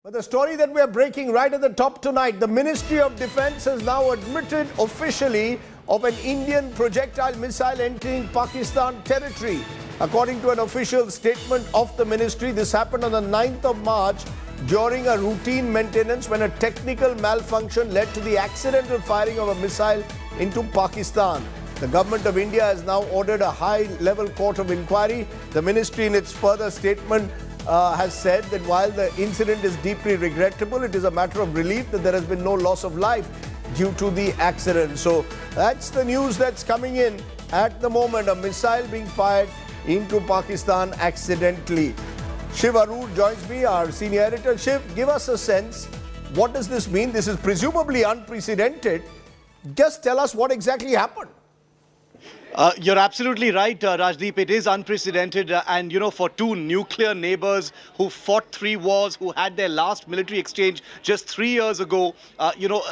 But the story that we are breaking right at the top tonight, the Ministry of Defence has now admitted officially of an Indian projectile missile entering Pakistan territory. According to an official statement of the ministry, this happened on the 9th of March during a routine maintenance when a technical malfunction led to the accidental firing of a missile into Pakistan. The government of India has now ordered a high-level court of inquiry. The ministry in its further statement has said that while the incident is deeply regrettable, it is a matter of relief that there has been no loss of life due to the accident. So that's the news that's coming in at the moment, a missile being fired into Pakistan accidentally. Shiv Arur joins me, our senior editor. Shiv, give us a sense. What does this mean? This is presumably unprecedented. Just tell us what exactly happened. You're absolutely right, Rajdeep. It is unprecedented. And, you know, for two nuclear neighbors who fought 3 wars, who had their last military exchange just 3 years ago,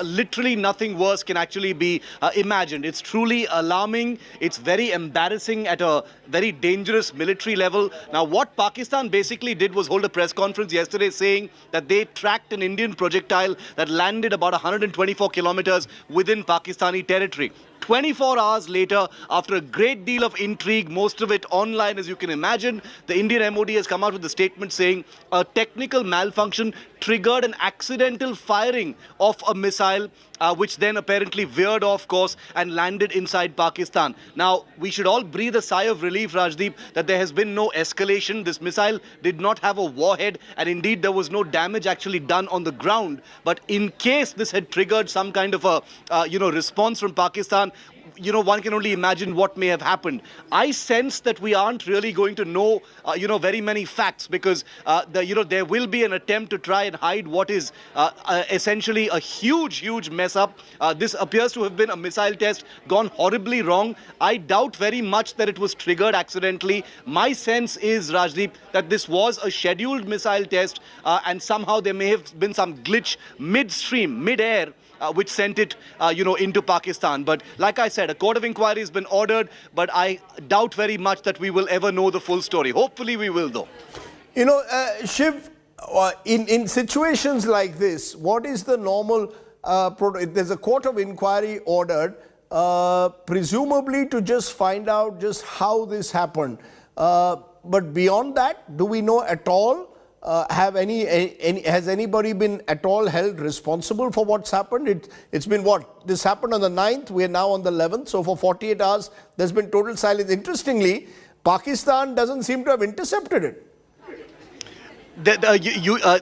literally nothing worse can actually be imagined. It's truly alarming. It's very embarrassing at a very dangerous military level. Now, what Pakistan basically did was hold a press conference yesterday saying that they tracked an Indian projectile that landed about 124 kilometers within Pakistani territory. 24 hours later, after a great deal of intrigue, most of it online as you can imagine, the Indian MOD has come out with a statement saying a technical malfunction triggered an accidental firing of a missile, which then apparently veered off course and landed inside Pakistan. Now, we should all breathe a sigh of relief, Rajdeep, that there has been no escalation. This missile did not have a warhead, and indeed there was no damage actually done on the ground. But in case this had triggered some kind of a response from Pakistan, one can only imagine what may have happened. I sense that we aren't really going to know, very many facts because, there will be an attempt to try and hide what is essentially a huge mess up. This appears to have been a missile test gone horribly wrong. I doubt very much that it was triggered accidentally. My sense is, Rajdeep, that this was a scheduled missile test and somehow there may have been some glitch midstream, mid-air, which sent it, into Pakistan. But like I said, a court of inquiry has been ordered, but I doubt very much that we will ever know the full story. Hopefully we will, though. Shiv, in situations like this, what is the normal, there's a court of inquiry ordered, presumably to just find out just how this happened. But beyond that, do we know at all? Has anybody been at all held responsible for what's happened? It's been what? This happened on the 9th. We are now on the 11th. So for 48 hours, there's been total silence. Interestingly, Pakistan doesn't seem to have intercepted it.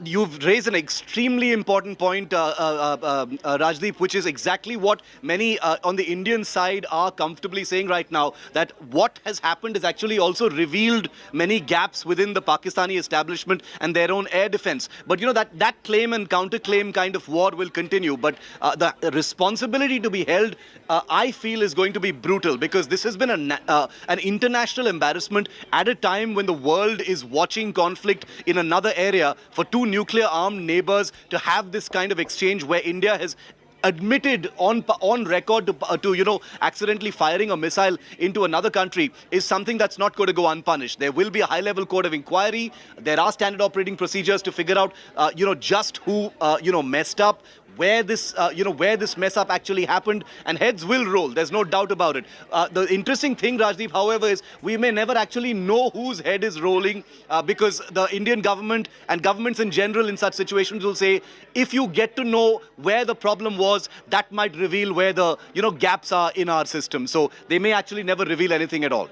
You've raised an extremely important point, Rajdeep, which is exactly what many on the Indian side are comfortably saying right now, that what has happened has actually also revealed many gaps within the Pakistani establishment and their own air defense. But, that claim and counterclaim kind of war will continue. But the responsibility to be held, I feel, is going to be brutal because this has been an international embarrassment at a time when the world is watching conflict in another area for two nuclear-armed neighbors to have this kind of exchange where India has admitted on record to accidentally firing a missile into another country is something that's not going to go unpunished. There will be a high-level court of inquiry. There are standard operating procedures to figure out, just who, messed up, where this mess up actually happened, and heads will roll. There's no doubt about it. The interesting thing, Rajdeep, however, is we may never actually know whose head is rolling because the Indian government and governments in general in such situations will say, if you get to know where the problem was, that might reveal where the, gaps are in our system. So they may actually never reveal anything at all.